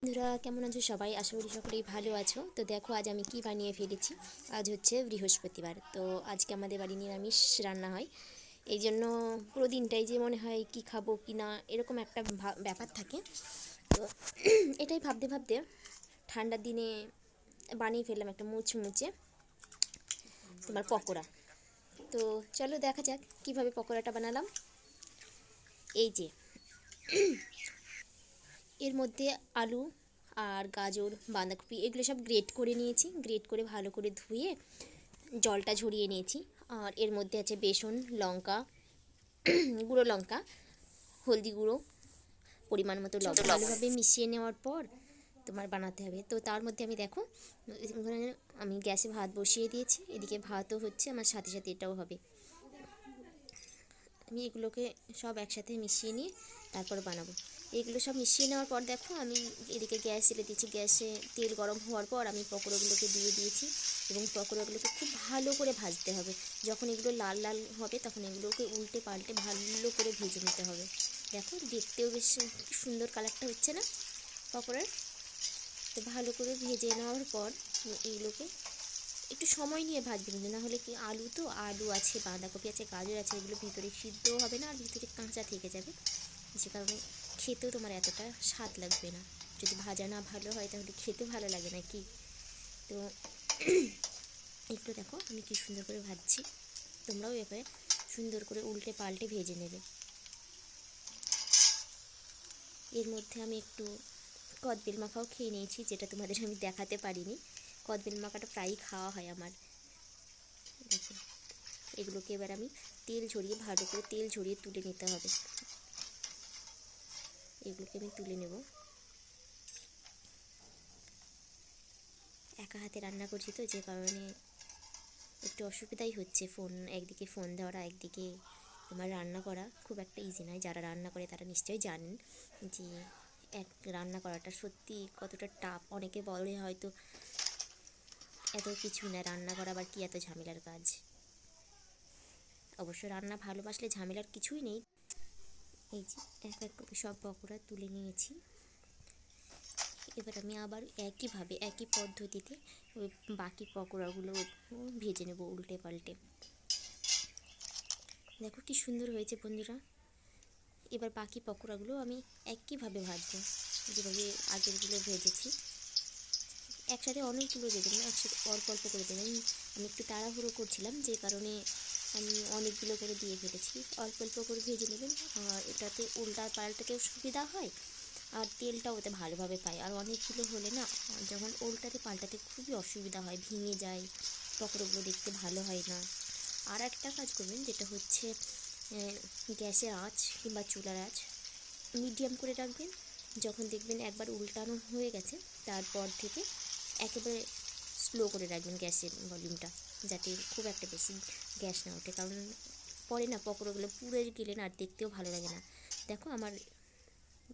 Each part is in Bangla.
বন্ধুরা কেমন আছো সবাই? আশা করি সকলেই ভালো আছো। তো দেখো আজ আমি কি বানিয়ে ফেলেছি। আজ হচ্ছে বৃহস্পতিবার, তো আজকে আমাদের বাড়ি নিরামিষ রান্না হয়। এই জন্য পুরো দিনটাই যে মনে হয় কি খাবো কি না এরকম একটা ব্যাপার থাকে। তো এটাই ভাবতে ভাবতে ঠান্ডার দিনে বানিয়ে ফেললাম একটা মুচমুচে তোমার পকোড়া। তো চলো দেখা যাক কিভাবে পকোড়াটা বানালাম। এই যে এর মধ্যে আলু আর গাজর বাঁধাকপি এগুলো সব গ্রেট করে নিয়েছি, গ্রেট করে ভালো করে ধুয়ে জলটা ঝরিয়ে নিয়েছি। আর এর মধ্যে আছে বেসন, লঙ্কা, গুঁড়ো লঙ্কা, হলদি গুঁড়ো, পরিমাণ মতো লবণ। ভালোভাবে মিশিয়ে নেওয়ার পর তোমার বানাতে হবে। তো তার মধ্যে আমি দেখো এখানে আমি গ্যাসে ভাত বসিয়ে দিয়েছি, এদিকে ভাতও হচ্ছে, আমার সাথে সাথে এটাও হবে। আমি এগুলোকে সব একসাথে মিশিয়ে নিয়ে তারপর বানাবো। এগুলো সব মিশিয়ে নেওয়ার পর দেখো আমি এদিকে গ্যাস জ্বেলে দিয়েছি। গ্যাসে তেল গরম হওয়ার পর আমি পকোড়াগুলোকে দিয়ে দিয়েছি এবং পকোড়াগুলোকে খুব ভালো করে ভাজতে হবে। যখন এগুলো লাল লাল হবে তখন এগুলোকে উল্টে পাল্টে ভালো করে ভেজে নিতে হবে। দেখো দেখতেও বেশ কি সুন্দর কালারটা হচ্ছে না পকোড়ার? তো ভালো করে ভেজে নেওয়ার পর এইগুলোকে একটু সময় নিয়ে ভাজবে, কিন্তু না হলে কি আলু তো আলু আছে, বাঁধাকপি আছে, গাজর আছে, এগুলো ভিতরে সিদ্ধও হবে না আর ভিতরে কাঁচা থেকে যাবে। যে কারণে খেতেও তোমার এতটা স্বাদ লাগবে না। যদি ভাজা না ভালো হয় তাহলে খেতে ভালো লাগে না কি? তো একটু দেখো আমি কি সুন্দর করে ভাজছি, তোমরাও এভাবে সুন্দর করে উল্টে পাল্টে ভেজে নেবে। এর মধ্যে আমি একটু কদবেল মাখাও খেয়ে নিয়েছি, যেটা তোমাদের আমি দেখাতে পারিনি। কদবেল মাখাটা প্রায়ই খাওয়া হয় আমার। দেখো এগুলোকে এবার আমি তেল ঝরিয়ে ভালো করে তেল ঝরিয়ে তুলে নিতে হবে। এগুলোকে আমি তুলে নেব। একা হাতে রান্না করছি তো, যে কারণে একটু অসুবিধাই হচ্ছে। একদিকে ফোন ধরা, একদিকে তোমার রান্না করা খুব একটা ইজি নয়। যারা রান্না করে তারা নিশ্চয়ই জানেন যে রান্না করাটা সত্যি কতটা টাফ। অনেকে বলে হয়তো এত কিছু না, রান্না করা আবার কি এত ঝামেলার কাজ। অবশ্য রান্না ভালোবাসলে ঝামেলার কিছুই নেই। এই যে এক এক করে সব পকোড়া তুলে নিয়েছি। এবার আমি আবার একইভাবে একই পদ্ধতিতে ওই বাকি পকোড়াগুলো ভেজে নেব উল্টে পাল্টে। দেখো কি সুন্দর হয়েছে বন্ধুরা। এবার বাকি পকোড়াগুলো আমি একইভাবে ভাজবো, যেভাবে আগেরগুলো ভেজেছি। একসাথে অনেকগুলো দেবেন না, একসাথে অল্প অল্প করে দেবেন। আমি একটু তাড়াহুড়ো করছিলাম যে কারণে আমি অনেকগুলো করে দিয়ে ফেলেছি। অল্প অল্প করে ভেজে নেবেন, আর এটাতে উল্টা পাল্টাতেও সুবিধা হয় আর তেলটা ওতে ভালোভাবে পায়। আর অনেকগুলো হলে না, যখন উল্টাতে পাল্টাতে খুবই অসুবিধা হয়, ভেঙে যায়, পকোড়াগুলো দেখতে ভালো হয় না। আর একটা কাজ করবেন, যেটা হচ্ছে গ্যাসের আঁচ কিংবা চুলার আঁচ মিডিয়াম করে রাখবেন। যখন দেখবেন একবার উল্টানো হয়ে গেছে তারপর থেকে একেবারে স্লো করে রাখবেন গ্যাসের ভলিউমটা, যাতে খুব একটা বেশি গ্যাস না ওঠে। কারণ পরে না পকোড়াগুলো পুড়ে গেলে না আর দেখতেও ভালো লাগে না। দেখো আমার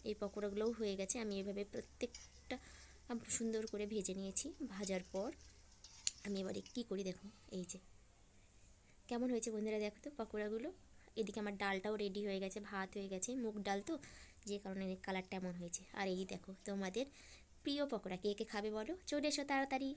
এই পকোড়াগুলোও হয়ে গেছে। আমি এভাবে প্রত্যেকটা সুন্দর করে ভেজে নিয়েছি। ভাজার পর আমি এবারে কী করি দেখো, এই যে কেমন হয়েছে বন্ধুরা দেখো তো পকোড়াগুলো। এদিকে আমার ডালটাও রেডি হয়ে গেছে, ভাত হয়ে গেছে, মুগ ডাল তো, যে কারণে কালারটা এমন হয়েছে। আর এই দেখো তোমাদের প্রিয় পকোড়া কে কে খাবে বলো, চলে এসো তাড়াতাড়ি।